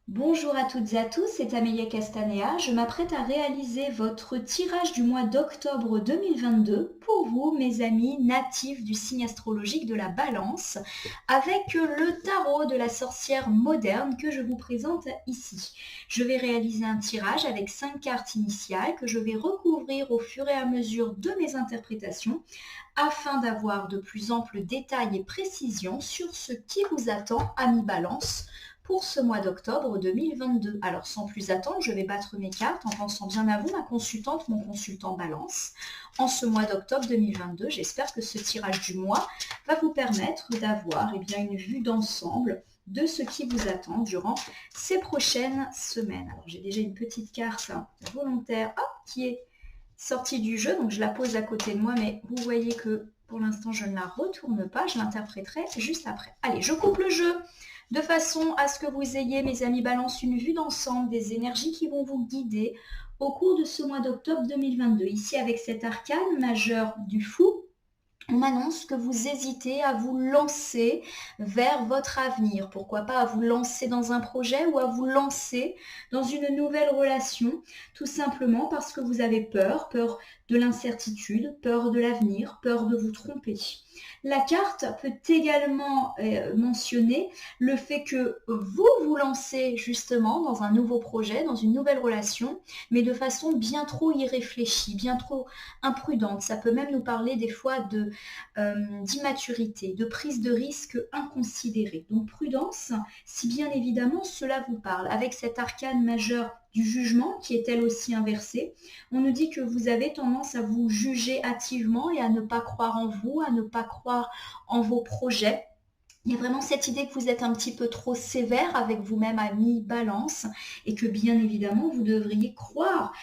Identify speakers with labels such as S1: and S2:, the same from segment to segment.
S1: Bonjour à toutes et à tous, c'est Amélia Castanea. Je m'apprête à réaliser votre tirage du mois d'octobre 2022 pour vous, mes amis natifs du signe astrologique de la Balance, avec le tarot de la sorcière moderne que je vous présente ici. Je vais réaliser un tirage avec 5 cartes initiales que je vais recouvrir au fur et à mesure de mes interprétations afin d'avoir de plus amples détails et précisions sur ce qui vous attend, amis Balance, pour ce mois d'octobre 2022. Alors sans plus attendre, je vais battre mes cartes en pensant bien à vous, ma consultante, mon consultant Balance. En ce mois d'octobre 2022, j'espère que ce tirage du mois va vous permettre d'avoir une vue d'ensemble de ce qui vous attend durant ces prochaines semaines. Alors j'ai déjà une petite carte volontaire qui est sortie du jeu, donc je la pose à côté de moi, mais vous voyez que pour l'instant je ne la retourne pas, je l'interpréterai juste après. Allez, je coupe le jeu de façon à ce que vous ayez, mes amis Balance, une vue d'ensemble des énergies qui vont vous guider au cours de ce mois d'octobre 2022. Ici, avec cet arcane majeur du fou, on m'annonce que vous hésitez à vous lancer vers votre avenir. Pourquoi pas à vous lancer dans un projet ou à vous lancer dans une nouvelle relation, tout simplement parce que vous avez peur de l'incertitude, peur de l'avenir, peur de vous tromper. La carte peut également mentionner le fait que vous vous lancez justement dans un nouveau projet, dans une nouvelle relation, mais de façon bien trop irréfléchie, bien trop imprudente. Ça peut même nous parler des fois d'immaturité, de prise de risque inconsidérée. Donc prudence, si bien évidemment cela vous parle. Avec cet arcane majeur du jugement, qui est elle aussi inversée, on nous dit que vous avez tendance à vous juger hâtivement et à ne pas croire en vous, à ne pas croire en vos projets. Il y a vraiment cette idée que vous êtes un petit peu trop sévère avec vous-même à mi-balance et que bien évidemment vous devriez croire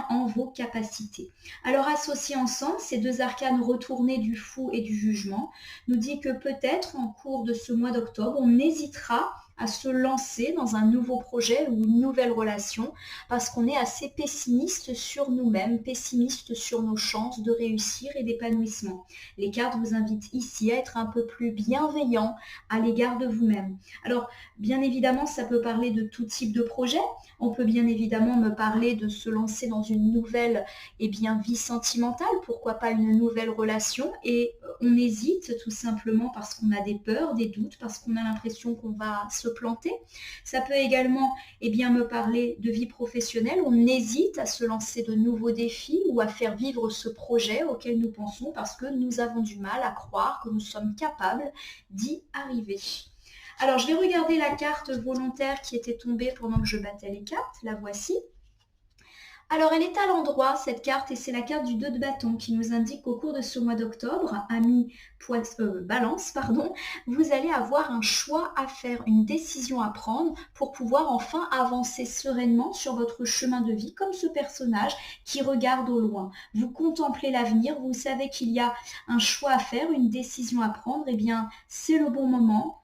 S1: en vos capacités. Alors associés ensemble, ces deux arcanes retournés du fou et du jugement nous dit que peut-être en cours de ce mois d'octobre, on hésitera à se lancer dans un nouveau projet ou une nouvelle relation parce qu'on est assez pessimiste sur nous-mêmes, pessimiste sur nos chances de réussir et d'épanouissement. Les cartes vous invitent ici à être un peu plus bienveillant à l'égard de vous-même. Alors, bien évidemment, ça peut parler de tout type de projet. On peut bien évidemment me parler de se lancer dans une nouvelle vie sentimentale, pourquoi pas une nouvelle relation, et on hésite tout simplement parce qu'on a des peurs, des doutes, parce qu'on a l'impression qu'on va se planter. Ça peut également me parler de vie professionnelle. On hésite à se lancer de nouveaux défis ou à faire vivre ce projet auquel nous pensons parce que nous avons du mal à croire que nous sommes capables d'y arriver. Alors, je vais regarder la carte volontaire qui était tombée pendant que je battais les cartes. La voici. Alors, elle est à l'endroit, cette carte, et c'est la carte du 2 de bâton qui nous indique qu'au cours de ce mois d'octobre, Balance, vous allez avoir un choix à faire, une décision à prendre pour pouvoir enfin avancer sereinement sur votre chemin de vie, comme ce personnage qui regarde au loin. Vous contemplez l'avenir, vous savez qu'il y a un choix à faire, une décision à prendre, c'est le bon moment.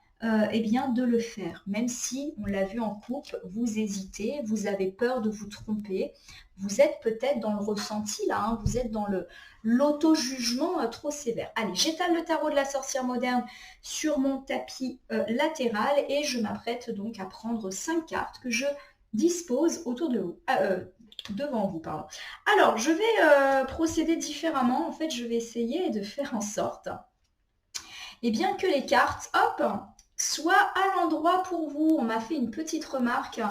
S1: De le faire. Même si, on l'a vu en couple, vous hésitez, vous avez peur de vous tromper, vous êtes peut-être dans le ressenti là, vous êtes dans l'auto-jugement trop sévère. Allez, j'étale le tarot de la sorcière moderne sur mon tapis latéral et je m'apprête donc à prendre 5 cartes que je dispose autour de vous. Devant vous, pardon. Alors, je vais procéder différemment. En fait, je vais essayer de faire en sorte que les cartes, soient à l'endroit pour vous. On m'a fait une petite remarque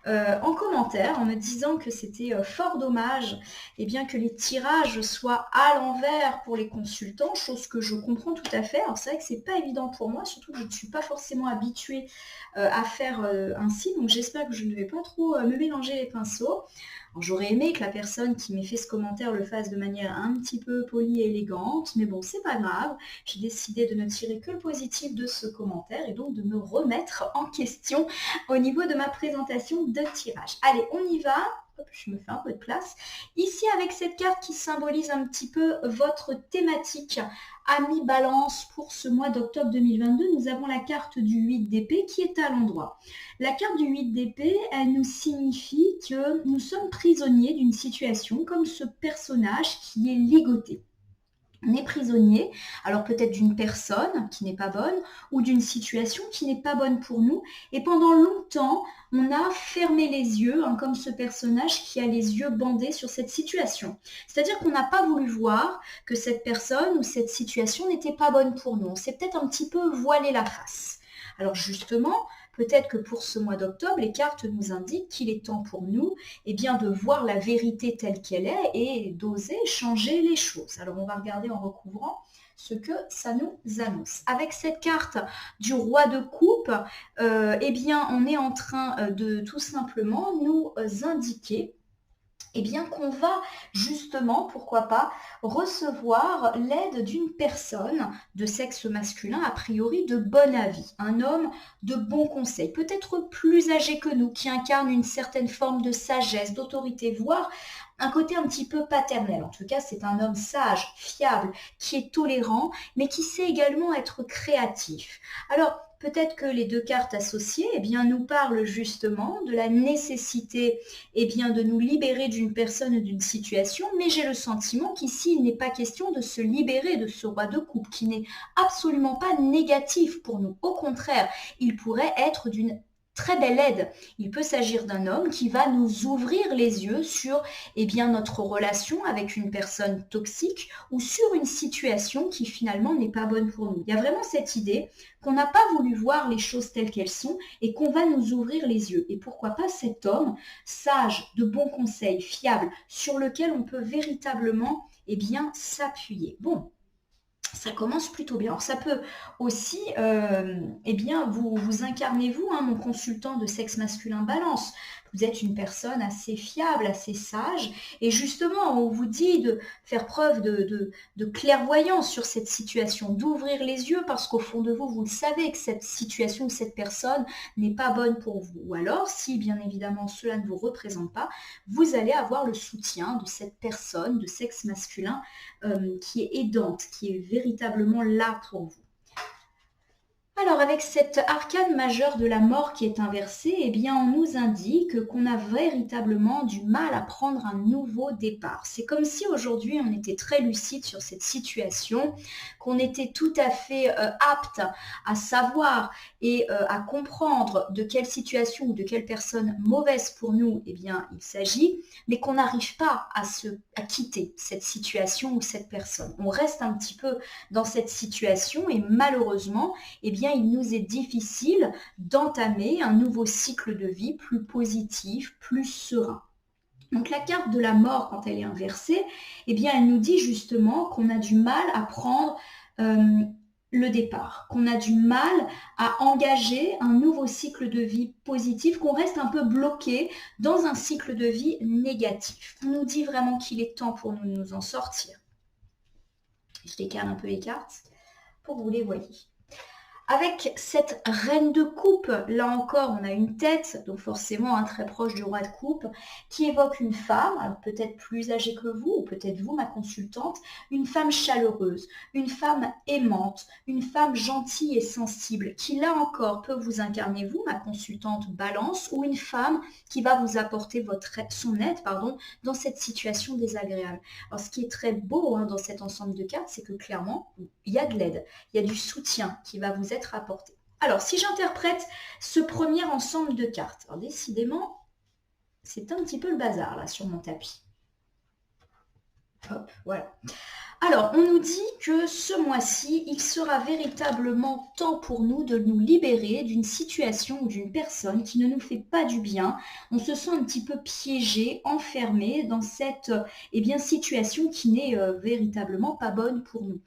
S1: en commentaire en me disant que c'était fort dommage que les tirages soient à l'envers pour les consultants, chose que je comprends tout à fait. Alors c'est vrai que c'est pas évident pour moi, surtout que je ne suis pas forcément habituée à faire ainsi, donc j'espère que je ne vais pas trop me mélanger les pinceaux. Alors, j'aurais aimé que la personne qui m'ait fait ce commentaire le fasse de manière un petit peu polie et élégante, mais bon, c'est pas grave. J'ai décidé de ne tirer que le positif de ce commentaire et donc de me remettre en question au niveau de ma présentation de tirage. Allez, on y va. Hop, je me fais un peu de place. Ici, avec cette carte qui symbolise un petit peu votre thématique Amis Balance pour ce mois d'octobre 2022, nous avons la carte du 8 d'épée qui est à l'endroit. La carte du 8 d'épée, elle nous signifie que nous sommes prisonniers d'une situation comme ce personnage qui est ligoté. On est prisonnier, alors peut-être d'une personne qui n'est pas bonne ou d'une situation qui n'est pas bonne pour nous. Et pendant longtemps, on a fermé les yeux, hein, comme ce personnage qui a les yeux bandés sur cette situation. C'est-à-dire qu'on n'a pas voulu voir que cette personne ou cette situation n'était pas bonne pour nous. On s'est peut-être un petit peu voilé la face. Alors justement, peut-être que pour ce mois d'octobre, les cartes nous indiquent qu'il est temps pour nous de voir la vérité telle qu'elle est et d'oser changer les choses. Alors on va regarder en recouvrant ce que ça nous annonce. Avec cette carte du roi de coupe, on est en train de tout simplement nous indiquer qu'on va justement, pourquoi pas, recevoir l'aide d'une personne de sexe masculin, a priori de bon avis, un homme de bon conseil, peut-être plus âgé que nous, qui incarne une certaine forme de sagesse, d'autorité, voire un côté un petit peu paternel. En tout cas, c'est un homme sage, fiable, qui est tolérant, mais qui sait également être créatif. Alors, peut-être que les deux cartes associées nous parlent justement de la nécessité de nous libérer d'une personne ou d'une situation, mais j'ai le sentiment qu'ici, il n'est pas question de se libérer de ce roi de coupe, qui n'est absolument pas négatif pour nous. Au contraire, il pourrait être d'une très belle aide. Il peut s'agir d'un homme qui va nous ouvrir les yeux sur notre relation avec une personne toxique ou sur une situation qui finalement n'est pas bonne pour nous. Il y a vraiment cette idée qu'on n'a pas voulu voir les choses telles qu'elles sont et qu'on va nous ouvrir les yeux. Et pourquoi pas cet homme sage, de bons conseils, fiable, sur lequel on peut véritablement s'appuyer. Bon, ça commence plutôt bien. Alors ça peut aussi, vous incarnez vous, mon consultant de sexe masculin Balance. Vous êtes une personne assez fiable, assez sage, et justement, on vous dit de faire preuve de clairvoyance sur cette situation, d'ouvrir les yeux parce qu'au fond de vous, vous le savez que cette situation ou cette personne n'est pas bonne pour vous. Ou alors, si bien évidemment cela ne vous représente pas, vous allez avoir le soutien de cette personne de sexe masculin qui est aidante, qui est véritablement là pour vous. Alors avec cette arcane majeure de la mort qui est inversée, on nous indique qu'on a véritablement du mal à prendre un nouveau départ. C'est comme si aujourd'hui on était très lucide sur cette situation, qu'on était tout à fait apte à savoir et à comprendre de quelle situation ou de quelle personne mauvaise pour nous il s'agit, mais qu'on n'arrive pas à quitter cette situation ou cette personne. On reste un petit peu dans cette situation et malheureusement, il nous est difficile d'entamer un nouveau cycle de vie plus positif, plus serein. Donc la carte de la mort, quand elle est inversée, elle nous dit justement qu'on a du mal à prendre le départ, qu'on a du mal à engager un nouveau cycle de vie positif, qu'on reste un peu bloqué dans un cycle de vie négatif. On nous dit vraiment qu'il est temps pour nous de nous en sortir. Je décale un peu les cartes pour que vous les voyez. Avec cette reine de coupe, là encore, on a une tête, donc forcément très proche du roi de coupe, qui évoque une femme, alors peut-être plus âgée que vous, ou peut-être vous, ma consultante, une femme chaleureuse, une femme aimante, une femme gentille et sensible, qui là encore peut vous incarner, vous, ma consultante Balance, ou une femme qui va vous apporter son aide dans cette situation désagréable. Alors ce qui est très beau dans cet ensemble de cartes, c'est que clairement, il y a de l'aide, il y a du soutien qui va vous être apporté. Alors, si j'interprète ce premier ensemble de cartes, alors décidément, c'est un petit peu le bazar là sur mon tapis. Hop, voilà. Alors, on nous dit que ce mois-ci, il sera véritablement temps pour nous de nous libérer d'une situation ou d'une personne qui ne nous fait pas du bien. On se sent un petit peu piégé, enfermé dans cette situation qui n'est véritablement pas bonne pour nous.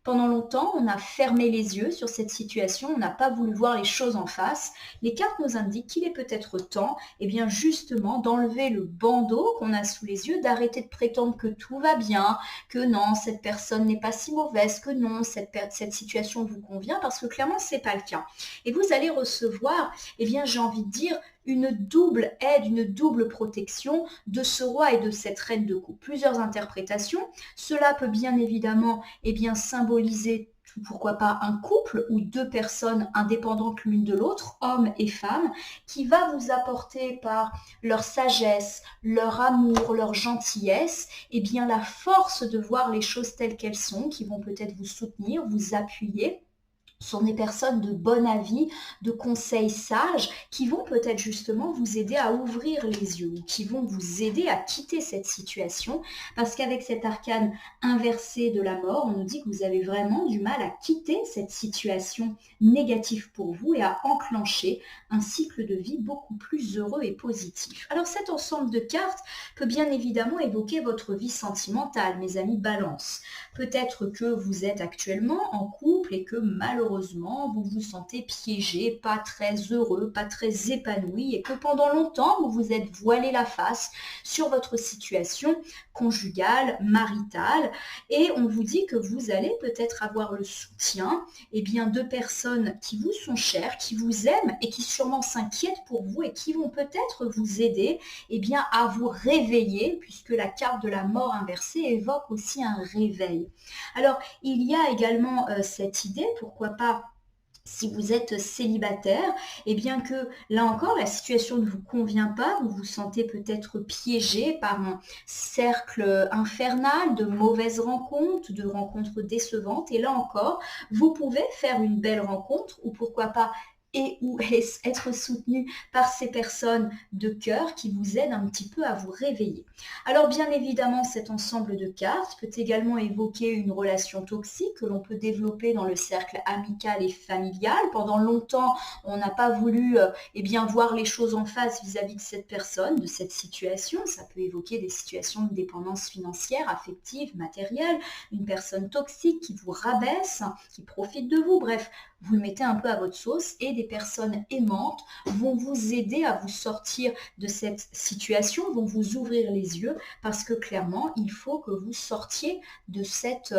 S1: Pendant longtemps, on a fermé les yeux sur cette situation, on n'a pas voulu voir les choses en face. Les cartes nous indiquent qu'il est peut-être temps, justement, d'enlever le bandeau qu'on a sous les yeux, d'arrêter de prétendre que tout va bien, que non, cette personne n'est pas si mauvaise, que non, cette situation vous convient, parce que clairement, ce n'est pas le cas. Et vous allez recevoir, j'ai envie de dire, une double aide, une double protection de ce roi et de cette reine de coupe. Plusieurs interprétations. Cela peut bien évidemment symboliser, pourquoi pas, un couple ou deux personnes indépendantes l'une de l'autre, hommes et femmes, qui va vous apporter par leur sagesse, leur amour, leur gentillesse, la force de voir les choses telles qu'elles sont, qui vont peut-être vous soutenir, vous appuyer, sont des personnes de bon avis, de conseils sages, qui vont peut-être justement vous aider à ouvrir les yeux ou qui vont vous aider à quitter cette situation. Parce qu'avec cet arcane inversé de la mort, on nous dit que vous avez vraiment du mal à quitter cette situation négative pour vous et à enclencher un cycle de vie beaucoup plus heureux et positif. Alors cet ensemble de cartes peut bien évidemment évoquer votre vie sentimentale, mes amis Balance. Peut-être que vous êtes actuellement en couple et que malheureusement vous vous sentez piégé, pas très heureux, pas très épanoui et que pendant longtemps vous vous êtes voilé la face sur votre situation conjugale, maritale et on vous dit que vous allez peut-être avoir le soutien de personnes qui vous sont chères, qui vous aiment et qui sûrement s'inquiètent pour vous et qui vont peut-être vous aider à vous réveiller puisque la carte de la mort inversée évoque aussi un réveil. Alors, il y a également cette idée, pourquoi pas si vous êtes célibataire, et bien que là encore la situation ne vous convient pas, vous vous sentez peut-être piégé par un cercle infernal de mauvaises rencontres, de rencontres décevantes, et là encore, vous pouvez faire une belle rencontre ou pourquoi pas et ou être soutenu par ces personnes de cœur qui vous aident un petit peu à vous réveiller. Alors bien évidemment, cet ensemble de cartes peut également évoquer une relation toxique que l'on peut développer dans le cercle amical et familial. Pendant longtemps, on n'a pas voulu voir les choses en face vis-à-vis de cette personne, de cette situation. Ça peut évoquer des situations de dépendance financière, affective, matérielle, une personne toxique qui vous rabaisse, qui profite de vous, bref, vous le mettez un peu à votre sauce et des personnes aimantes vont vous aider à vous sortir de cette situation, vont vous ouvrir les yeux parce que clairement, il faut que vous sortiez de cette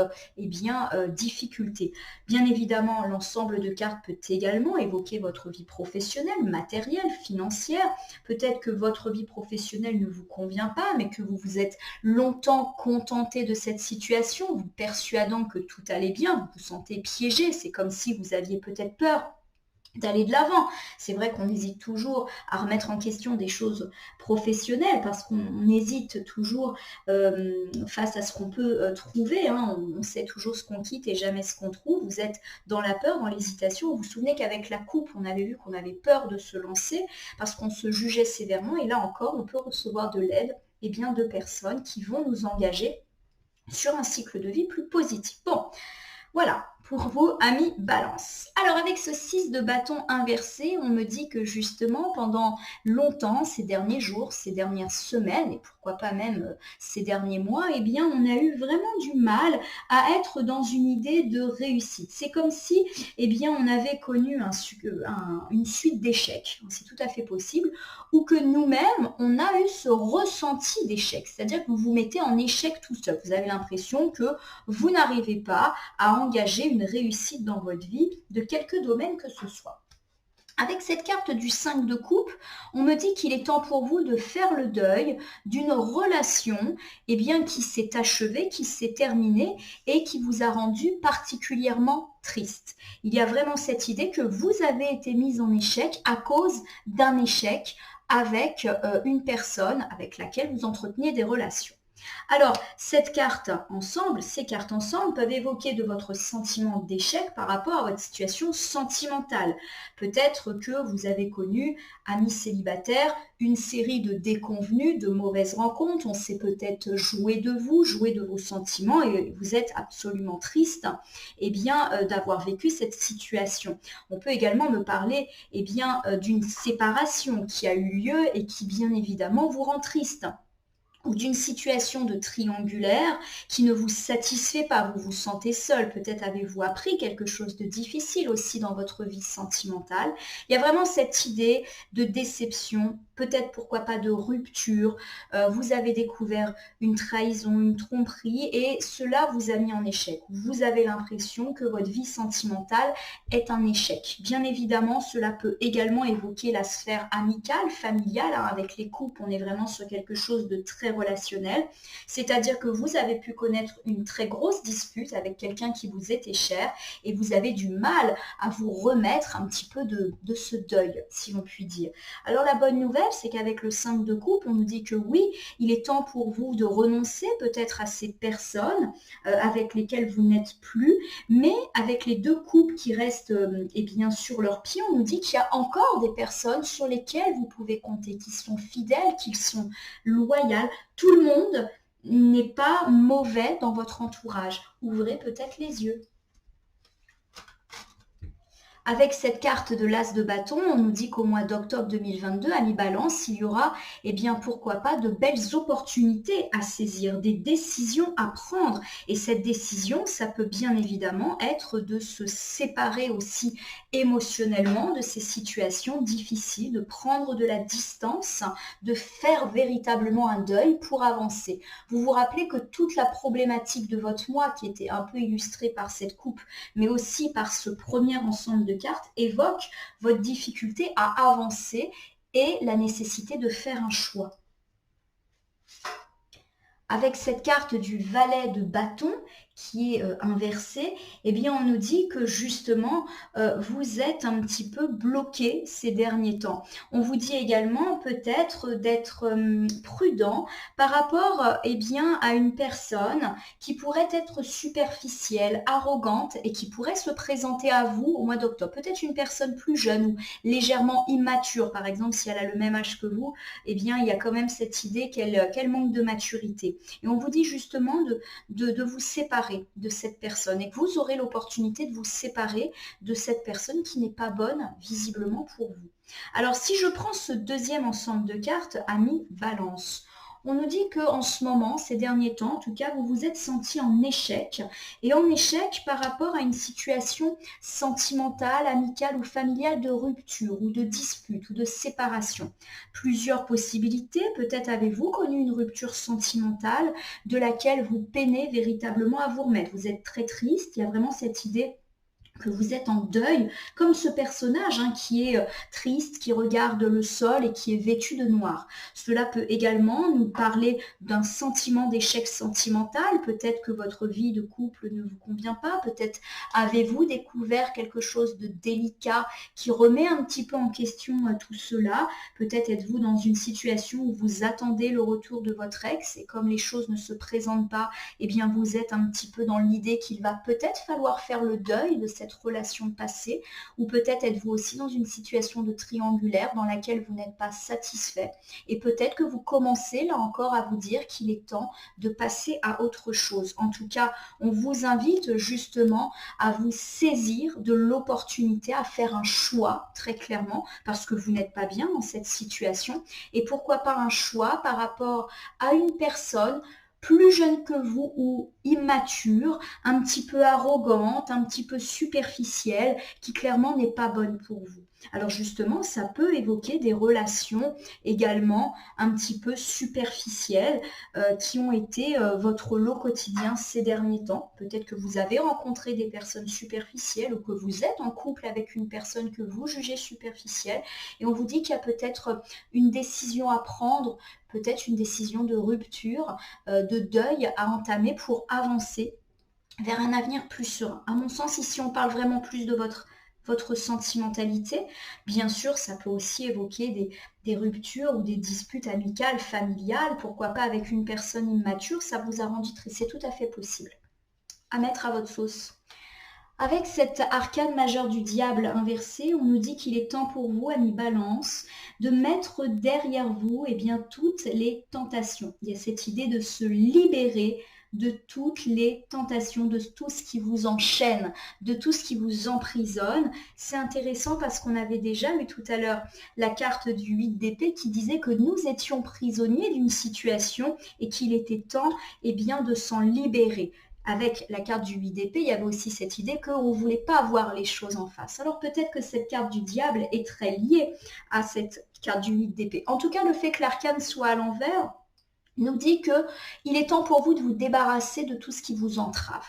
S1: difficulté. Bien évidemment, l'ensemble de cartes peut également évoquer votre vie professionnelle, matérielle, financière. Peut-être que votre vie professionnelle ne vous convient pas, mais que vous vous êtes longtemps contenté de cette situation, vous persuadant que tout allait bien, vous vous sentez piégé, c'est comme si vous aviez peut-être peur d'aller de l'avant. C'est vrai qu'on hésite toujours à remettre en question des choses professionnelles parce qu'on hésite toujours face à ce qu'on peut trouver. On sait toujours ce qu'on quitte et jamais ce qu'on trouve. Vous êtes dans la peur, dans l'hésitation. Vous vous souvenez qu'avec la coupe, on avait vu qu'on avait peur de se lancer parce qu'on se jugeait sévèrement. Et là encore, on peut recevoir de l'aide de personnes qui vont nous engager sur un cycle de vie plus positif. Bon, voilà, pour vous, amis Balance. Alors, avec ce 6 de bâton inversé, on me dit que justement, pendant longtemps, ces derniers jours, ces dernières semaines, et pourquoi pas même ces derniers mois, on a eu vraiment du mal à être dans une idée de réussite. C'est comme si, on avait connu une suite d'échecs, c'est tout à fait possible, ou que nous-mêmes, on a eu ce ressenti d'échec, c'est-à-dire que vous vous mettez en échec tout seul. Vous avez l'impression que vous n'arrivez pas à engager une réussite dans votre vie de quelque domaine que ce soit. Avec cette carte du 5 de coupe, on me dit qu'il est temps pour vous de faire le deuil d'une relation qui s'est achevée, qui s'est terminée et qui vous a rendu particulièrement triste. Il y a vraiment cette idée que vous avez été mise en échec à cause d'un échec avec une personne avec laquelle vous entreteniez des relations. Alors, ces cartes ensemble peuvent évoquer de votre sentiment d'échec par rapport à votre situation sentimentale. Peut-être que vous avez connu, amis célibataires, une série de déconvenues, de mauvaises rencontres. On s'est peut-être joué de vous, joué de vos sentiments et vous êtes absolument triste d'avoir vécu cette situation. On peut également me parler d'une séparation qui a eu lieu et qui bien évidemment vous rend triste, ou d'une situation de triangulaire qui ne vous satisfait pas, vous vous sentez seul, peut-être avez-vous appris quelque chose de difficile aussi dans votre vie sentimentale. Il y a vraiment cette idée de déception, peut-être pourquoi pas de rupture, vous avez découvert une trahison, une tromperie et cela vous a mis en échec. Vous avez l'impression que votre vie sentimentale est un échec. Bien évidemment, cela peut également évoquer la sphère amicale, familiale, avec les couples, on est vraiment sur quelque chose de très relationnel, c'est-à-dire que vous avez pu connaître une très grosse dispute avec quelqu'un qui vous était cher et vous avez du mal à vous remettre un petit peu de ce deuil, si l'on peut dire. Alors la bonne nouvelle, c'est qu'avec le 5 de coupe, on nous dit que oui, il est temps pour vous de renoncer peut-être à ces personnes avec lesquelles vous n'êtes plus, mais avec les 2 coupes qui restent eh bien, sur leurs pieds, on nous dit qu'il y a encore des personnes sur lesquelles vous pouvez compter, qui sont fidèles, qui sont loyales. Tout le monde n'est pas mauvais dans votre entourage. Ouvrez peut-être les yeux. Avec cette carte de l'As de bâton, on nous dit qu'au mois d'octobre 2022, à mi-balance, il y aura, eh bien, pourquoi pas, de belles opportunités à saisir, des décisions à prendre. Et cette décision, ça peut bien évidemment être de se séparer aussi émotionnellement de ces situations difficiles, de prendre de la distance, de faire véritablement un deuil pour avancer. Vous vous rappelez que toute la problématique de votre mois, qui était un peu illustrée par cette coupe, mais aussi par ce premier ensemble de cartes, évoque votre difficulté à avancer et la nécessité de faire un choix. Avec cette carte du valet de bâton qui est inversée, eh bien on nous dit que justement vous êtes un petit peu bloqué ces derniers temps. On vous dit également peut-être d'être prudent par rapport eh bien, à une personne qui pourrait être superficielle, arrogante et qui pourrait se présenter à vous au mois d'octobre. Peut-être une personne plus jeune ou légèrement immature, par exemple si elle a le même âge que vous, eh bien il y a quand même cette idée qu'elle manque de maturité. Et on vous dit justement de vous séparer de cette personne et que vous aurez l'opportunité de vous séparer de cette personne qui n'est pas bonne visiblement pour vous. Alors si je prends ce deuxième ensemble de cartes, ami Balance, on nous dit qu'en ce moment, ces derniers temps, en tout cas, vous vous êtes senti en échec. Et en échec par rapport à une situation sentimentale, amicale ou familiale de rupture ou de dispute ou de séparation. Plusieurs possibilités. Peut-être avez-vous connu une rupture sentimentale de laquelle vous peinez véritablement à vous remettre. Vous êtes très triste. Il y a vraiment cette idée que vous êtes en deuil, comme ce personnage qui est triste, qui regarde le sol et qui est vêtu de noir. Cela peut également nous parler d'un sentiment d'échec sentimental. Peut-être que votre vie de couple ne vous convient pas. Peut-être avez-vous découvert quelque chose de délicat qui remet un petit peu en question tout cela. Peut-être êtes-vous dans une situation où vous attendez le retour de votre ex et comme les choses ne se présentent pas, eh bien vous êtes un petit peu dans l'idée qu'il va peut-être falloir faire le deuil de cette relation passée, ou peut-être êtes-vous aussi dans une situation de triangulaire dans laquelle vous n'êtes pas satisfait et peut-être que vous commencez là encore à vous dire qu'il est temps de passer à autre chose. En tout cas, on vous invite justement à vous saisir de l'opportunité, à faire un choix très clairement parce que vous n'êtes pas bien dans cette situation et pourquoi pas un choix par rapport à une personne plus jeune que vous ou immature, un petit peu arrogante, un petit peu superficielle, qui clairement n'est pas bonne pour vous. Alors justement, ça peut évoquer des relations également un petit peu superficielles qui ont été votre lot quotidien ces derniers temps. Peut-être que vous avez rencontré des personnes superficielles ou que vous êtes en couple avec une personne que vous jugez superficielle et on vous dit qu'il y a peut-être une décision à prendre, peut-être une décision de rupture, de deuil à entamer pour avancer vers un avenir plus serein. À mon sens, ici, on parle vraiment plus de votre sentimentalité. Bien sûr, ça peut aussi évoquer des ruptures ou des disputes amicales, familiales, pourquoi pas avec une personne immature, ça vous a rendu triste, c'est tout à fait possible. À mettre à votre sauce. Avec cette arcane majeure du diable inversée, on nous dit qu'il est temps pour vous, amis Balance, de mettre derrière vous eh bien, toutes les tentations. Il y a cette idée de se libérer de toutes les tentations, de tout ce qui vous enchaîne, de tout ce qui vous emprisonne. C'est intéressant parce qu'on avait déjà eu tout à l'heure la carte du 8 d'épée qui disait que nous étions prisonniers d'une situation et qu'il était temps eh bien, de s'en libérer. Avec la carte du 8 d'épée, il y avait aussi cette idée qu'on ne voulait pas voir les choses en face. Alors peut-être que cette carte du diable est très liée à cette carte du 8 d'épée. En tout cas, le fait que l'arcane soit à l'envers nous dit qu'il est temps pour vous de vous débarrasser de tout ce qui vous entrave.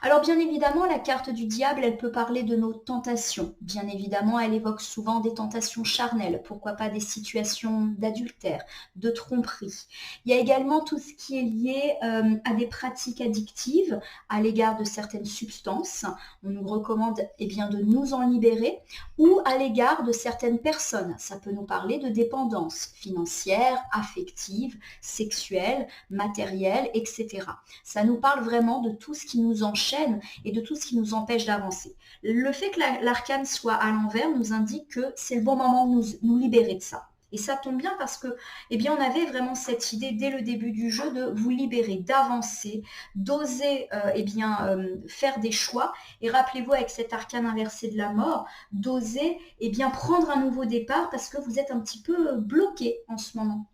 S1: Alors bien évidemment, la carte du diable, elle peut parler de nos tentations. Bien évidemment, elle évoque souvent des tentations charnelles, pourquoi pas des situations d'adultère, de tromperie. Il y a également tout ce qui est lié à des pratiques addictives à l'égard de certaines substances. On nous recommande bien, de nous en libérer ou à l'égard de certaines personnes. Ça peut nous parler de dépendance financière, affective, sexuelle, matérielle, etc. Ça nous parle vraiment de tout ce qui nous enchaîne et de tout ce qui nous empêche d'avancer. Le fait que l'arcane soit à l'envers nous indique que c'est le bon moment de nous libérer de ça. Et ça tombe bien parce que, on avait vraiment cette idée dès le début du jeu de vous libérer, d'avancer, d'oser, faire des choix. Et rappelez-vous, avec cet arcane inversé de la mort, d'oser, prendre un nouveau départ parce que vous êtes un petit peu bloqué en ce moment.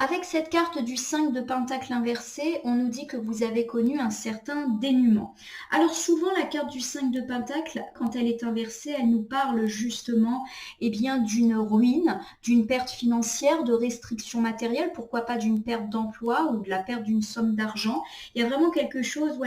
S1: Avec cette carte du 5 de Pentacle inversé, on nous dit que vous avez connu un certain dénuement. Alors souvent, la carte du 5 de Pentacle, quand elle est inversée, elle nous parle justement d'une ruine, d'une perte financière, de restrictions matérielles, pourquoi pas d'une perte d'emploi ou de la perte d'une somme d'argent. Il y a vraiment quelque chose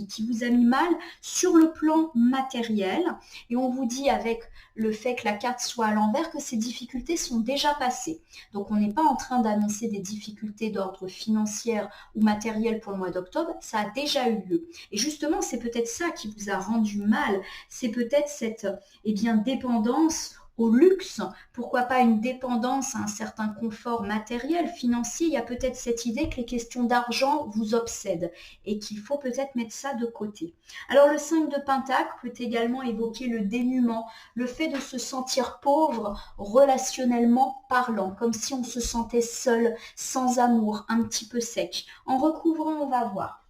S1: qui vous a mis mal sur le plan matériel. Et on vous dit avec le fait que la carte soit à l'envers que ces difficultés sont déjà passées. Donc on n'est pas en train d'annoncer des difficultés d'ordre financier ou matériel pour le mois d'octobre, ça a déjà eu lieu. Et justement, c'est peut-être ça qui vous a rendu mal, c'est peut-être cette dépendance au luxe, pourquoi pas une dépendance à un certain confort matériel, financier. Il y a peut-être cette idée que les questions d'argent vous obsèdent et qu'il faut peut-être mettre ça de côté. Alors le 5 de Pentacle peut également évoquer le dénuement, le fait de se sentir pauvre relationnellement parlant, comme si on se sentait seul, sans amour, un petit peu sec. En recouvrant, on va voir.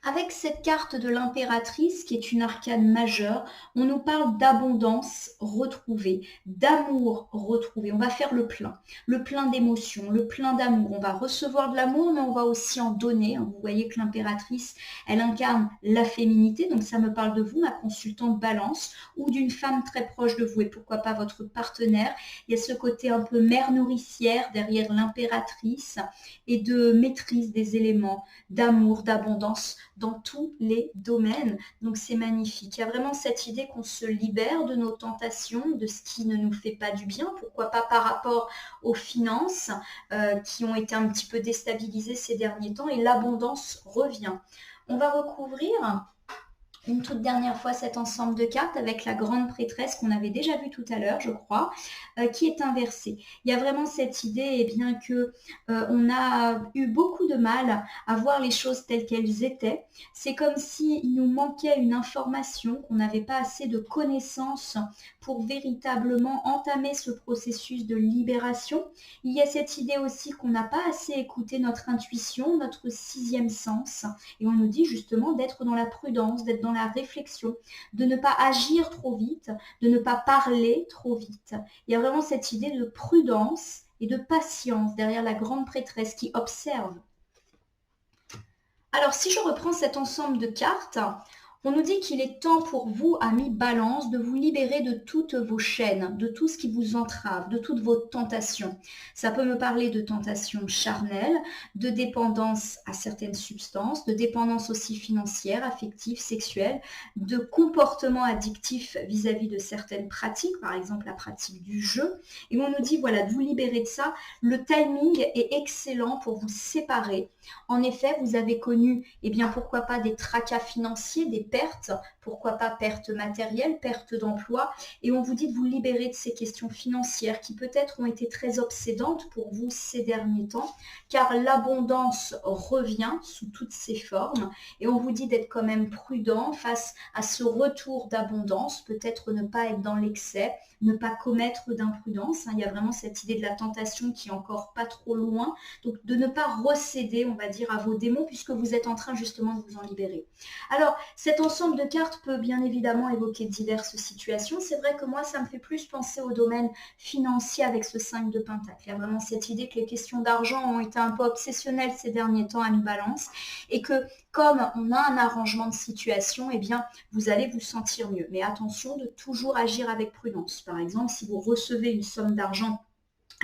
S1: Avec cette carte de l'impératrice, qui est une arcane majeure, on nous parle d'abondance retrouvée, d'amour retrouvé. On va faire le plein d'émotions, le plein d'amour. On va recevoir de l'amour, mais on va aussi en donner. Vous voyez que l'impératrice, elle incarne la féminité, donc ça me parle de vous, ma consultante Balance, ou d'une femme très proche de vous, et pourquoi pas votre partenaire. Il y a ce côté un peu mère nourricière derrière l'impératrice, et de maîtrise des éléments, d'amour, d'abondance, dans tous les domaines. Donc c'est magnifique. Il y a vraiment cette idée qu'on se libère de nos tentations, de ce qui ne nous fait pas du bien, pourquoi pas par rapport aux finances qui ont été un petit peu déstabilisées ces derniers temps, et l'abondance revient. On va recouvrir une toute dernière fois cet ensemble de cartes avec la grande prêtresse qu'on avait déjà vu tout à l'heure, je crois, qui est inversée. Il y a vraiment cette idée que on a eu beaucoup de mal à voir les choses telles qu'elles étaient. C'est comme s'il nous manquait une information, qu'on n'avait pas assez de connaissances pour véritablement entamer ce processus de libération. Il y a cette idée aussi qu'on n'a pas assez écouté notre intuition, notre sixième sens, et on nous dit justement d'être dans la prudence, d'être dans la réflexion, de ne pas agir trop vite, de ne pas parler trop vite. Il y a vraiment cette idée de prudence et de patience derrière la grande prêtresse qui observe. Alors si je reprends cet ensemble de cartes, on nous dit qu'il est temps pour vous, amis Balance, de vous libérer de toutes vos chaînes, de tout ce qui vous entrave, de toutes vos tentations. Ça peut me parler de tentations charnelles, de dépendance à certaines substances, de dépendance aussi financière, affective, sexuelle, de comportements addictifs vis-à-vis de certaines pratiques, par exemple la pratique du jeu. Et on nous dit, voilà, de vous libérer de ça. Le timing est excellent pour vous séparer. En effet, vous avez connu, pourquoi pas des tracas financiers, des pertes, pourquoi pas perte matérielle, perte d'emploi, et on vous dit de vous libérer de ces questions financières qui peut-être ont été très obsédantes pour vous ces derniers temps, car l'abondance revient sous toutes ses formes, et on vous dit d'être quand même prudent face à ce retour d'abondance, peut-être ne pas être dans l'excès, ne pas commettre d'imprudence. Il y a vraiment cette idée de la tentation qui est encore pas trop loin, donc de ne pas recéder, on va dire, à vos démons, puisque vous êtes en train justement de vous en libérer. Alors, cet ensemble de cartes peut bien évidemment évoquer diverses situations. C'est vrai que moi, ça me fait plus penser au domaine financier avec ce 5 de Pentacle. Il y a vraiment cette idée que les questions d'argent ont été un peu obsessionnelles ces derniers temps à une Balance, et que comme on a un arrangement de situation, vous allez vous sentir mieux. Mais attention de toujours agir avec prudence. Par exemple, si vous recevez une somme d'argent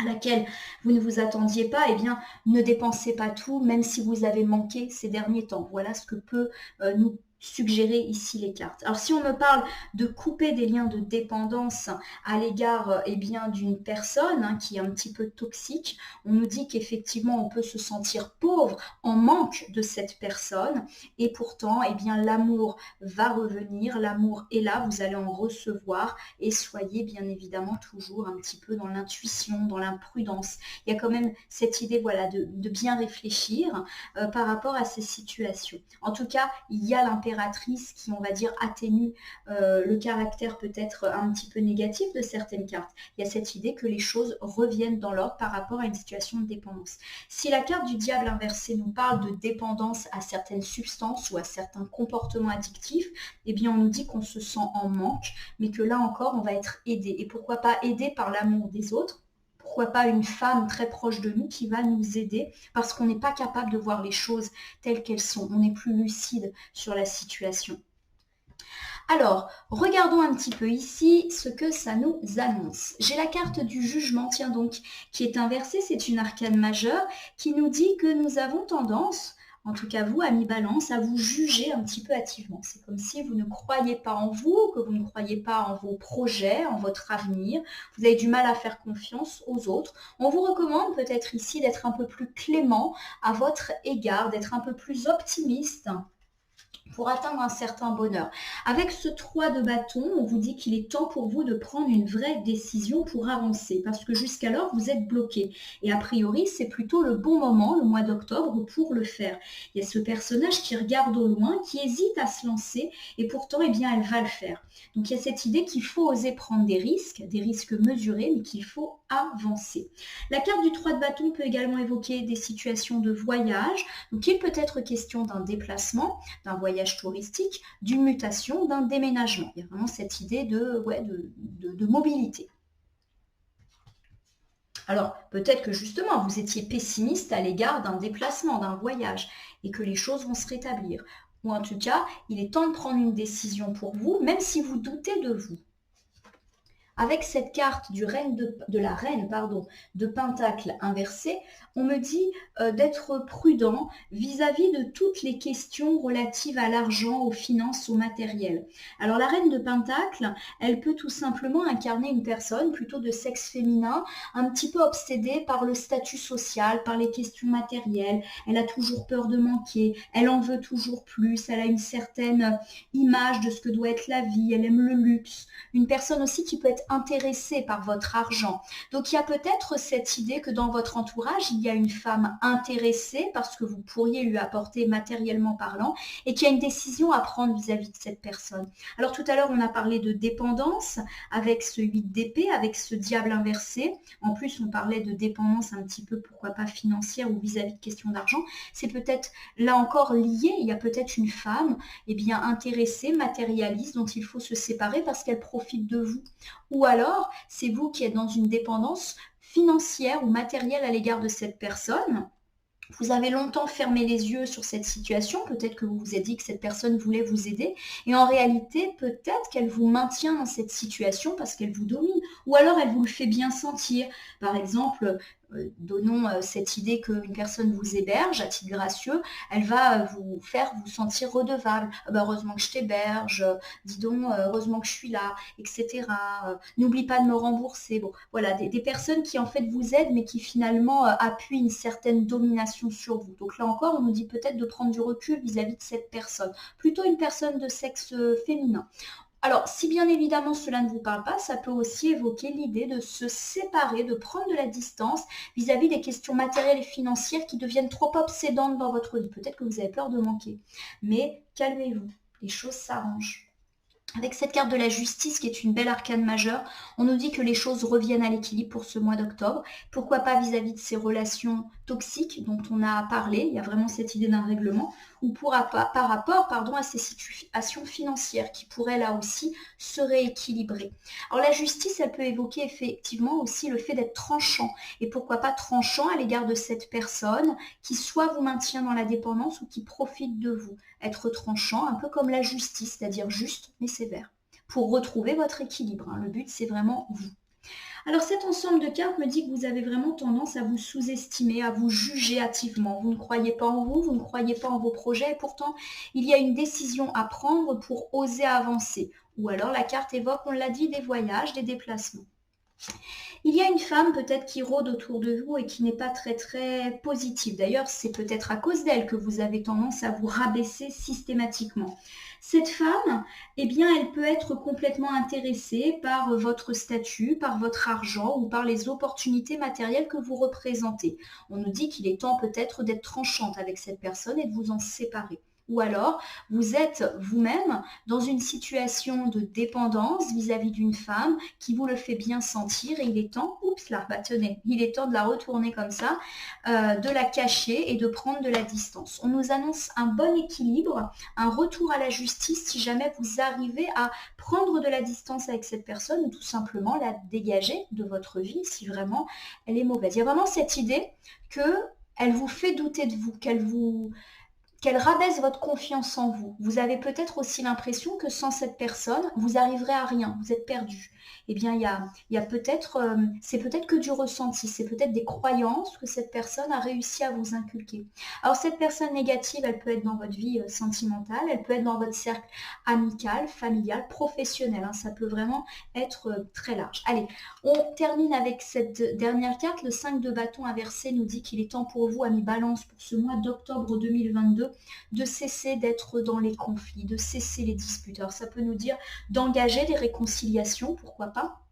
S1: à laquelle vous ne vous attendiez pas, eh bien, ne dépensez pas tout, même si vous avez manqué ces derniers temps. Voilà ce que peut nous suggérer ici les cartes. Alors, si on me parle de couper des liens de dépendance à l'égard eh bien d'une personne qui est un petit peu toxique, on nous dit qu'effectivement, on peut se sentir pauvre en manque de cette personne et pourtant, eh bien, l'amour va revenir, l'amour est là, vous allez en recevoir et soyez bien évidemment toujours un petit peu dans l'intuition, dans l'imprudence. Il y a quand même cette idée voilà, de bien réfléchir par rapport à ces situations. En tout cas, il y a l'impératrice qui, on va dire, atténue le caractère peut-être un petit peu négatif de certaines cartes. Il y a cette idée que les choses reviennent dans l'ordre par rapport à une situation de dépendance. Si la carte du diable inversé nous parle de dépendance à certaines substances ou à certains comportements addictifs, eh bien on nous dit qu'on se sent en manque, mais que là encore, on va être aidé. Et pourquoi pas aidé par l'amour des autres? Pourquoi pas une femme très proche de nous qui va nous aider parce qu'on n'est pas capable de voir les choses telles qu'elles sont. On n'est plus lucide sur la situation. Alors, regardons un petit peu ici ce que ça nous annonce. J'ai la carte du jugement, tiens donc, qui est inversée. C'est une arcane majeure qui nous dit que nous avons tendance, en tout cas vous, amis Balance, à vous juger un petit peu hâtivement. C'est comme si vous ne croyez pas en vous, que vous ne croyez pas en vos projets, en votre avenir. Vous avez du mal à faire confiance aux autres. On vous recommande peut-être ici d'être un peu plus clément à votre égard, d'être un peu plus optimiste pour atteindre un certain bonheur. Avec ce 3 de bâton, on vous dit qu'il est temps pour vous de prendre une vraie décision pour avancer, parce que jusqu'alors, vous êtes bloqué. Et a priori, c'est plutôt le bon moment, le mois d'octobre, pour le faire. Il y a ce personnage qui regarde au loin, qui hésite à se lancer, et pourtant, eh bien, elle va le faire. Donc, il y a cette idée qu'il faut oser prendre des risques mesurés, mais qu'il faut avancer. La carte du 3 de bâton peut également évoquer des situations de voyage. Donc, il peut être question d'un déplacement, d'un voyage touristique, d'une mutation, d'un déménagement. Il y a vraiment cette idée de mobilité. Alors, peut-être que justement, vous étiez pessimiste à l'égard d'un déplacement, d'un voyage, et que les choses vont se rétablir. Ou en tout cas, il est temps de prendre une décision pour vous, même si vous doutez de vous. Avec cette carte de la reine de Pentacle inversée, on me dit d'être prudent vis-à-vis de toutes les questions relatives à l'argent, aux finances, au matériel. Alors la reine de Pentacle, elle peut tout simplement incarner une personne plutôt de sexe féminin, un petit peu obsédée par le statut social, par les questions matérielles. Elle a toujours peur de manquer, elle en veut toujours plus, elle a une certaine image de ce que doit être la vie, elle aime le luxe. Une personne aussi qui peut être intéressée par votre argent. Donc il y a peut-être cette idée que dans votre entourage, il y a une femme intéressée parce que vous pourriez lui apporter matériellement parlant et qu'il y a une décision à prendre vis-à-vis de cette personne. Alors tout à l'heure, on a parlé de dépendance avec ce 8 d'épée, avec ce diable inversé. En plus, on parlait de dépendance un petit peu, pourquoi pas financière ou vis-à-vis de questions d'argent. C'est peut-être là encore lié. Il y a peut-être une femme bien intéressée, matérialiste, dont il faut se séparer parce qu'elle profite de vous. Ou alors, c'est vous qui êtes dans une dépendance financière ou matérielle à l'égard de cette personne. Vous avez longtemps fermé les yeux sur cette situation, peut-être que vous vous êtes dit que cette personne voulait vous aider, et en réalité, peut-être qu'elle vous maintient dans cette situation parce qu'elle vous domine, ou alors elle vous le fait bien sentir. Par exemple, donnons cette idée qu'une personne vous héberge à titre gracieux, elle va vous faire vous sentir redevable. Ah bah, heureusement que je t'héberge, dis donc, heureusement que je suis là, etc. N'oublie pas de me rembourser. Bon, voilà, des personnes qui en fait vous aident, mais qui finalement appuient une certaine domination sur vous. Donc là encore, on nous dit peut-être de prendre du recul vis-à-vis de cette personne. Plutôt une personne de sexe féminin. Alors, si bien évidemment cela ne vous parle pas, ça peut aussi évoquer l'idée de se séparer, de prendre de la distance vis-à-vis des questions matérielles et financières qui deviennent trop obsédantes dans votre vie. Peut-être que vous avez peur de manquer, mais calmez-vous, les choses s'arrangent. Avec cette carte de la justice qui est une belle arcane majeure, on nous dit que les choses reviennent à l'équilibre pour ce mois d'octobre. Pourquoi pas vis-à-vis de ces relations toxiques dont on a parlé, il y a vraiment cette idée d'un règlement, ou par rapport à ces situations financières qui pourraient là aussi se rééquilibrer. Alors la justice, elle peut évoquer effectivement aussi le fait d'être tranchant. Et pourquoi pas tranchant à l'égard de cette personne qui soit vous maintient dans la dépendance ou qui profite de vous. Être tranchant, un peu comme la justice, c'est-à-dire juste mais sévère, pour retrouver votre équilibre. Le but, c'est vraiment vous. Alors cet ensemble de cartes me dit que vous avez vraiment tendance à vous sous-estimer, à vous juger hâtivement. Vous ne croyez pas en vous, vous ne croyez pas en vos projets, et pourtant il y a une décision à prendre pour oser avancer. Ou alors la carte évoque, on l'a dit, des voyages, des déplacements. Il y a une femme peut-être qui rôde autour de vous et qui n'est pas très très positive. D'ailleurs, c'est peut-être à cause d'elle que vous avez tendance à vous rabaisser systématiquement. Cette femme, eh bien, elle peut être complètement intéressée par votre statut, par votre argent ou par les opportunités matérielles que vous représentez. On nous dit qu'il est temps peut-être d'être tranchante avec cette personne et de vous en séparer. Ou alors, vous êtes vous-même dans une situation de dépendance vis-à-vis d'une femme qui vous le fait bien sentir et il est temps, oups là, bah tenez, il est temps de la retourner comme ça, de la cacher et de prendre de la distance. On nous annonce un bon équilibre, un retour à la justice si jamais vous arrivez à prendre de la distance avec cette personne ou tout simplement la dégager de votre vie si vraiment elle est mauvaise. Il y a vraiment cette idée qu'elle vous fait douter de vous, qu'elle rabaisse votre confiance en vous. Vous avez peut-être aussi l'impression que sans cette personne, vous arriverez à rien, vous êtes perdu. Eh bien, il y a peut-être, c'est peut-être que du ressenti, c'est peut-être des croyances que cette personne a réussi à vous inculquer. Alors, cette personne négative, elle peut être dans votre vie sentimentale, elle peut être dans votre cercle amical, familial, professionnel. Hein, ça peut vraiment être très large. Allez, on termine avec cette dernière carte. Le 5 de bâton inversé nous dit qu'il est temps pour vous, amis Balance, pour ce mois d'octobre 2022, de cesser d'être dans les conflits, de cesser les disputes. Alors ça peut nous dire d'engager des réconciliations, pourquoi pas,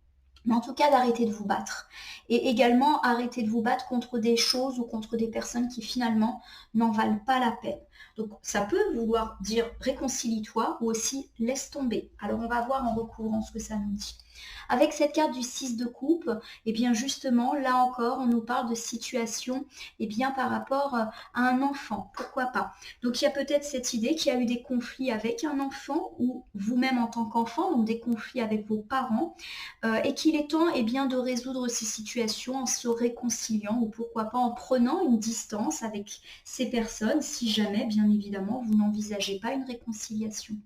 S1: mais en tout cas d'arrêter de vous battre. Et également arrêter de vous battre contre des choses ou contre des personnes qui finalement n'en valent pas la peine. Donc ça peut vouloir dire réconcilie-toi ou aussi laisse tomber. Alors on va voir en recouvrant ce que ça nous dit. Avec cette carte du 6 de coupe, et bien justement, là encore, on nous parle de situation et bien par rapport à un enfant. Pourquoi pas? Donc il y a peut-être cette idée qu'il y a eu des conflits avec un enfant ou vous-même en tant qu'enfant, donc des conflits avec vos parents, et qu'il est temps bien, de résoudre ces situations en se réconciliant ou pourquoi pas en prenant une distance avec ces personnes si jamais, bien évidemment, vous n'envisagez pas une réconciliation.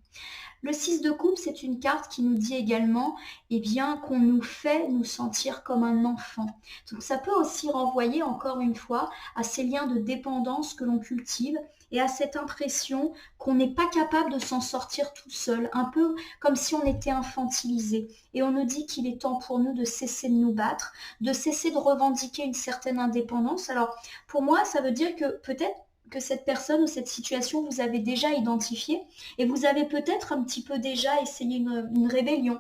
S1: Le 6 de coupe, c'est une carte qui nous dit également bien, qu'on nous fait nous sentir comme un enfant. Donc ça peut aussi renvoyer encore une fois à ces liens de dépendance que l'on cultive et à cette impression qu'on n'est pas capable de s'en sortir tout seul, un peu comme si on était infantilisé. Et on nous dit qu'il est temps pour nous de cesser de nous battre, de cesser de revendiquer une certaine indépendance. Alors pour moi, ça veut dire que peut-être que cette personne ou cette situation vous avez déjà identifié et vous avez peut-être un petit peu déjà essayé une rébellion.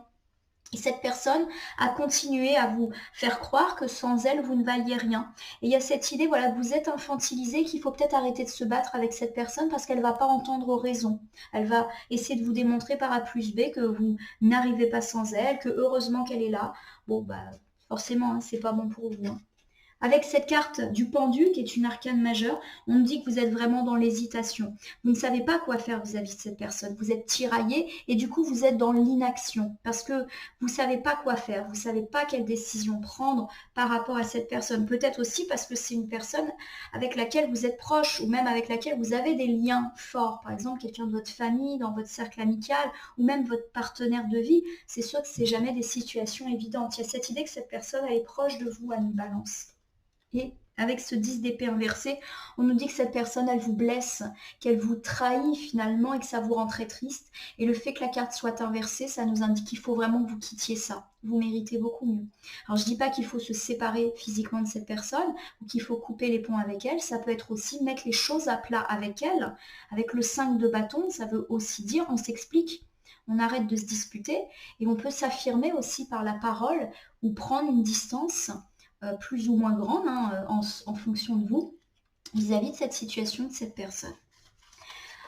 S1: Et cette personne a continué à vous faire croire que sans elle, vous ne valiez rien. Et il y a cette idée, voilà, que vous êtes infantilisé, qu'il faut peut-être arrêter de se battre avec cette personne parce qu'elle ne va pas entendre raison. Elle va essayer de vous démontrer par A plus B que vous n'arrivez pas sans elle, que heureusement qu'elle est là. Bon, bah, forcément, hein, c'est pas bon pour vous. Hein. Avec cette carte du pendu, qui est une arcane majeure, on nous dit que vous êtes vraiment dans l'hésitation. Vous ne savez pas quoi faire vis-à-vis de cette personne. Vous êtes tiraillé et du coup, vous êtes dans l'inaction parce que vous ne savez pas quoi faire. Vous ne savez pas quelle décision prendre par rapport à cette personne. Peut-être aussi parce que c'est une personne avec laquelle vous êtes proche ou même avec laquelle vous avez des liens forts. Par exemple, quelqu'un de votre famille, dans votre cercle amical ou même votre partenaire de vie. C'est sûr que ce n'est jamais des situations évidentes. Il y a cette idée que cette personne, elle est proche de vous, Ami Balance. Et avec ce 10 d'épée inversé, on nous dit que cette personne, elle vous blesse, qu'elle vous trahit finalement et que ça vous rend très triste. Et le fait que la carte soit inversée, ça nous indique qu'il faut vraiment que vous quittiez ça. Vous méritez beaucoup mieux. Alors je ne dis pas qu'il faut se séparer physiquement de cette personne ou qu'il faut couper les ponts avec elle. Ça peut être aussi mettre les choses à plat avec elle. Avec le 5 de bâton, ça veut aussi dire on s'explique. On arrête de se disputer et on peut s'affirmer aussi par la parole ou prendre une distance plus ou moins grande hein, en fonction de vous vis-à-vis de cette situation, de cette personne.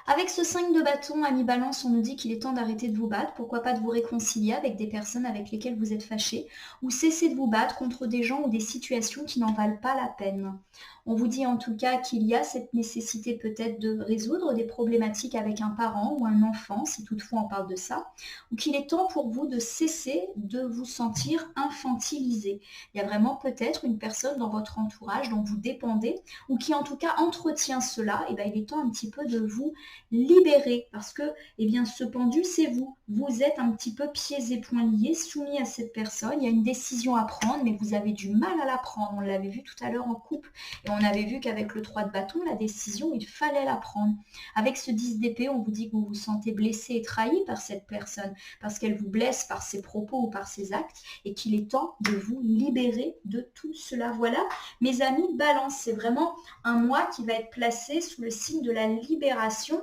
S1: Avec ce 5 de bâton, Ami Balance, on nous dit qu'il est temps d'arrêter de vous battre, pourquoi pas de vous réconcilier avec des personnes avec lesquelles vous êtes fâchés, ou cesser de vous battre contre des gens ou des situations qui n'en valent pas la peine. On vous dit en tout cas qu'il y a cette nécessité peut-être de résoudre des problématiques avec un parent ou un enfant, si toutefois on parle de ça, ou qu'il est temps pour vous de cesser de vous sentir infantilisé. Il y a vraiment peut-être une personne dans votre entourage dont vous dépendez, ou qui en tout cas entretient cela, et bien il est temps un petit peu de vous libérer parce que, eh bien, ce pendu, c'est vous. Vous êtes un petit peu pieds et poings liés, soumis à cette personne. Il y a une décision à prendre, mais vous avez du mal à la prendre. On l'avait vu tout à l'heure en couple et on avait vu qu'avec le 3 de bâton, la décision, il fallait la prendre. Avec ce 10 d'épée, on vous dit que vous vous sentez blessé et trahi par cette personne parce qu'elle vous blesse par ses propos ou par ses actes et qu'il est temps de vous libérer de tout cela. Voilà, mes amis, Balance, c'est vraiment un mois qui va être placé sous le signe de la libération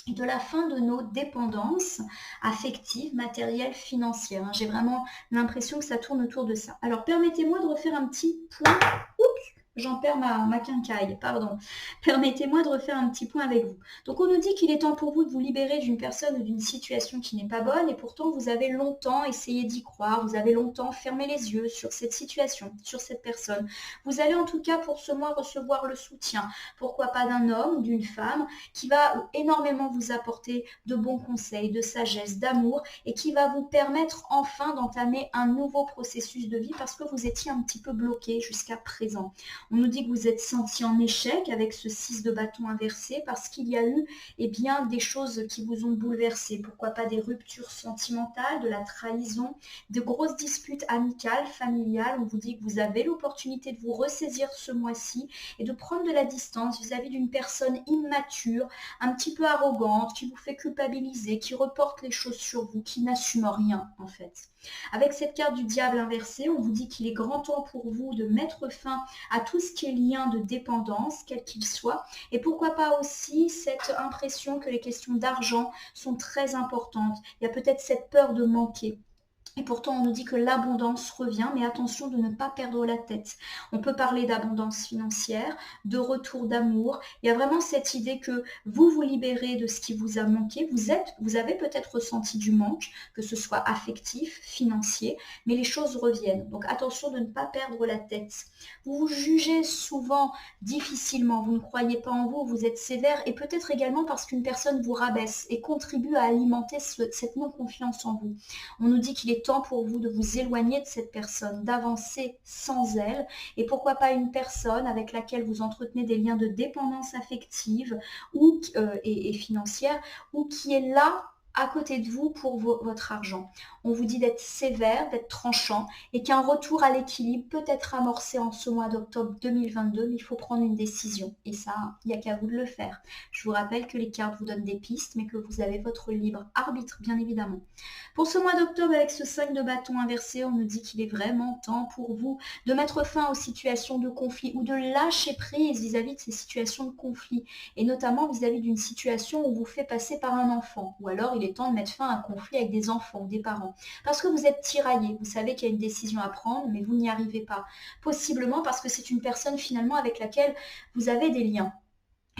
S1: et de la fin de nos dépendances affectives, matérielles, financières. J'ai vraiment l'impression que ça tourne autour de ça. Alors, permettez-moi de refaire un petit point. Oups, j'en perds ma quincaille, pardon. Permettez-moi de refaire un petit point avec vous. Donc, on nous dit qu'il est temps pour vous de vous libérer d'une personne ou d'une situation qui n'est pas bonne et pourtant, vous avez longtemps essayé d'y croire, vous avez longtemps fermé les yeux sur cette situation, sur cette personne. Vous allez en tout cas pour ce mois recevoir le soutien, pourquoi pas d'un homme ou d'une femme qui va énormément vous apporter de bons conseils, de sagesse, d'amour et qui va vous permettre enfin d'entamer un nouveau processus de vie parce que vous étiez un petit peu bloqué jusqu'à présent. On nous dit que vous êtes senti en échec avec ce 6 de bâton inversé parce qu'il y a eu bien, des choses qui vous ont bouleversé. Pourquoi pas des ruptures sentimentales, de la trahison, de grosses disputes amicales, familiales. On vous dit que vous avez l'opportunité de vous ressaisir ce mois-ci et de prendre de la distance vis-à-vis d'une personne immature, un petit peu arrogante, qui vous fait culpabiliser, qui reporte les choses sur vous, qui n'assume rien en fait. Avec cette carte du diable inversé, on vous dit qu'il est grand temps pour vous de mettre fin à tout ce qui est lien de dépendance, quel qu'il soit, et pourquoi pas aussi cette impression que les questions d'argent sont très importantes. Il y a peut-être cette peur de manquer. Et pourtant, on nous dit que l'abondance revient, mais attention de ne pas perdre la tête. On peut parler d'abondance financière, de retour d'amour. Il y a vraiment cette idée que vous vous libérez de ce qui vous a manqué. Vous avez peut-être ressenti du manque, que ce soit affectif, financier, mais les choses reviennent. Donc attention de ne pas perdre la tête. Vous vous jugez souvent difficilement, vous ne croyez pas en vous, vous êtes sévère, et peut-être également parce qu'une personne vous rabaisse et contribue à alimenter cette non-confiance en vous. On nous dit qu'il est temps pour vous de vous éloigner de cette personne, d'avancer sans elle, et pourquoi pas une personne avec laquelle vous entretenez des liens de dépendance affective et financière, ou qui est là à côté de vous pour votre argent. On vous dit d'être sévère, d'être tranchant et qu'un retour à l'équilibre peut être amorcé en ce mois d'octobre 2022, mais il faut prendre une décision. Et ça, il n'y a qu'à vous de le faire. Je vous rappelle que les cartes vous donnent des pistes, mais que vous avez votre libre arbitre, bien évidemment. Pour ce mois d'octobre, avec ce 5 de bâton inversé, on nous dit qu'il est vraiment temps pour vous de mettre fin aux situations de conflit ou de lâcher prise vis-à-vis de ces situations de conflit, et notamment vis-à-vis d'une situation où vous faites passer par un enfant, ou alors il est temps de mettre fin à un conflit avec des enfants ou des parents. Parce que vous êtes tiraillé, vous savez qu'il y a une décision à prendre, mais vous n'y arrivez pas. Possiblement parce que c'est une personne finalement avec laquelle vous avez des liens.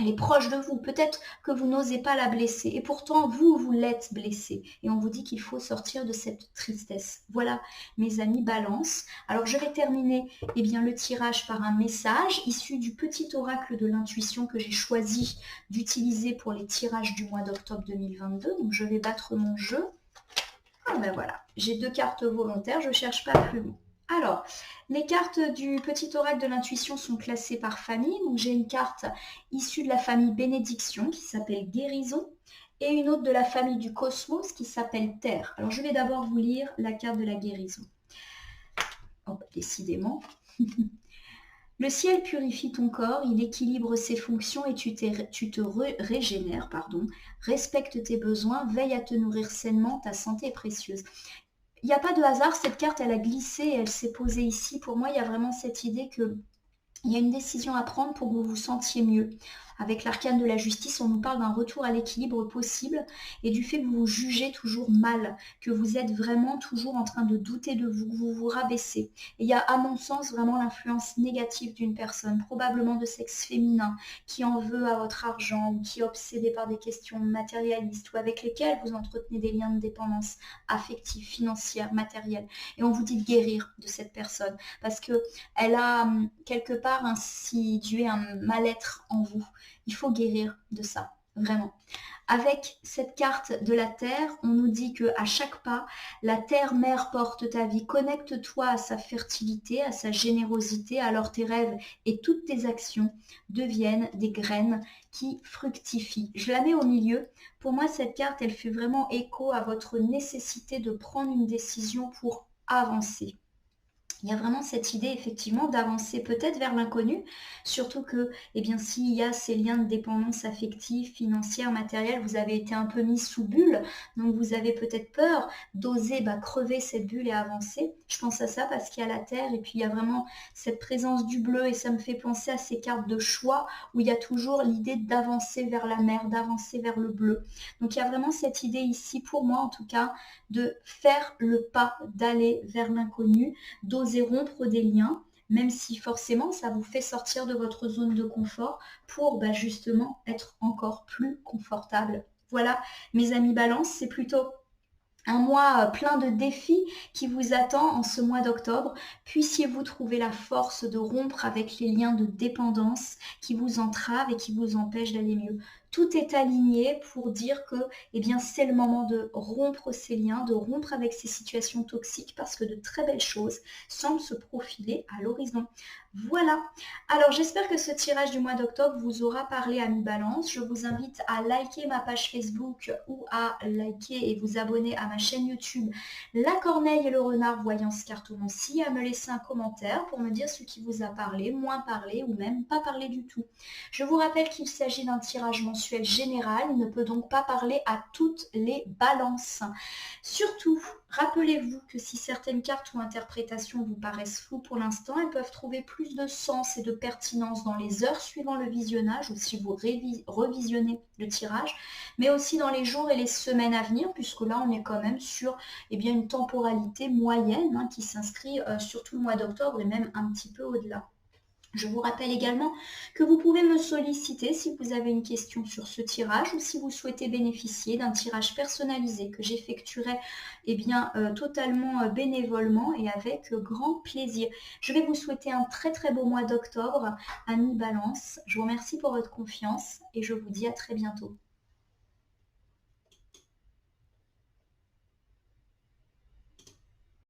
S1: Elle est proche de vous, peut-être que vous n'osez pas la blesser, et pourtant vous l'êtes blessé, et on vous dit qu'il faut sortir de cette tristesse. Voilà, mes amis Balance. Alors je vais terminer le tirage par un message issu du petit oracle de l'intuition que j'ai choisi d'utiliser pour les tirages du mois d'octobre 2022. Donc je vais battre mon jeu. Ah ben voilà, j'ai 2 cartes volontaires, je ne cherche pas plus loin. Alors, les cartes du petit oracle de l'intuition sont classées par famille. Donc j'ai une carte issue de la famille Bénédiction qui s'appelle Guérison et une autre de la famille du Cosmos qui s'appelle Terre. Alors je vais d'abord vous lire la carte de la guérison. Oh, décidément. Le ciel purifie ton corps, il équilibre ses fonctions et tu te régénères. Respecte tes besoins, veille à te nourrir sainement, ta santé est précieuse. Il n'y a pas de hasard, cette carte, elle a glissé et elle s'est posée ici. Pour moi, il y a vraiment cette idée qu'il y a une décision à prendre pour que vous vous sentiez mieux. Avec l'arcane de la justice, on nous parle d'un retour à l'équilibre possible et du fait que vous vous jugez toujours mal, que vous êtes vraiment toujours en train de douter de vous, vous vous rabaissez. Et il y a, à mon sens, vraiment l'influence négative d'une personne, probablement de sexe féminin, qui en veut à votre argent ou qui est obsédée par des questions matérialistes ou avec lesquelles vous entretenez des liens de dépendance affective, financière, matérielle. Et on vous dit de guérir de cette personne parce qu'elle a quelque part insinué un mal-être en vous. Il faut guérir de ça. vraiment. Avec cette carte de la Terre, on nous dit que à chaque pas, la Terre-Mère porte ta vie. Connecte-toi à sa fertilité, à sa générosité, alors tes rêves et toutes tes actions deviennent des graines qui fructifient. Je la mets au milieu. Pour moi, cette carte, elle fait vraiment écho à votre nécessité de prendre une décision pour avancer. Il y a vraiment cette idée effectivement d'avancer peut-être vers l'inconnu, surtout que eh bien, s'il y a ces liens de dépendance affective, financière, matérielle, vous avez été un peu mis sous bulle, donc vous avez peut-être peur d'oser crever cette bulle et avancer. Je pense à ça parce qu'il y a la Terre et puis il y a vraiment cette présence du bleu et ça me fait penser à ces cartes de choix où il y a toujours l'idée d'avancer vers la mer, d'avancer vers le bleu. Donc il y a vraiment cette idée ici, pour moi en tout cas, de faire le pas, d'aller vers l'inconnu, d'oser rompre des liens, même si forcément ça vous fait sortir de votre zone de confort pour justement être encore plus confortable. Voilà, mes amis Balance, c'est plutôt un mois plein de défis qui vous attend en ce mois d'octobre. Puissiez-vous trouver la force de rompre avec les liens de dépendance qui vous entravent et qui vous empêchent d'aller mieux. Tout est aligné pour dire que c'est le moment de rompre ces liens, de rompre avec ces situations toxiques parce que de très belles choses semblent se profiler à l'horizon. Voilà. Alors j'espère que ce tirage du mois d'octobre vous aura parlé à mi-balance. Je vous invite à liker ma page Facebook ou à liker et vous abonner à ma chaîne YouTube La Corneille et le Renard Voyance Cartomancie, à me laisser un commentaire pour me dire ce qui vous a parlé, moins parlé ou même pas parlé du tout. Je vous rappelle qu'il s'agit d'un tirage mensuel général, il ne peut donc pas parler à toutes les balances. Surtout, rappelez-vous que si certaines cartes ou interprétations vous paraissent floues pour l'instant, elles peuvent trouver plus de sens et de pertinence dans les heures suivant le visionnage ou si vous revisionnez le tirage, mais aussi dans les jours et les semaines à venir, puisque là on est quand même sur une temporalité moyenne qui s'inscrit sur tout le mois d'octobre et même un petit peu au-delà. Je vous rappelle également que vous pouvez me solliciter si vous avez une question sur ce tirage ou si vous souhaitez bénéficier d'un tirage personnalisé que j'effectuerai totalement bénévolement et avec grand plaisir. Je vais vous souhaiter un très très beau mois d'octobre, amis Balance. Je vous remercie pour votre confiance et je vous dis à très bientôt.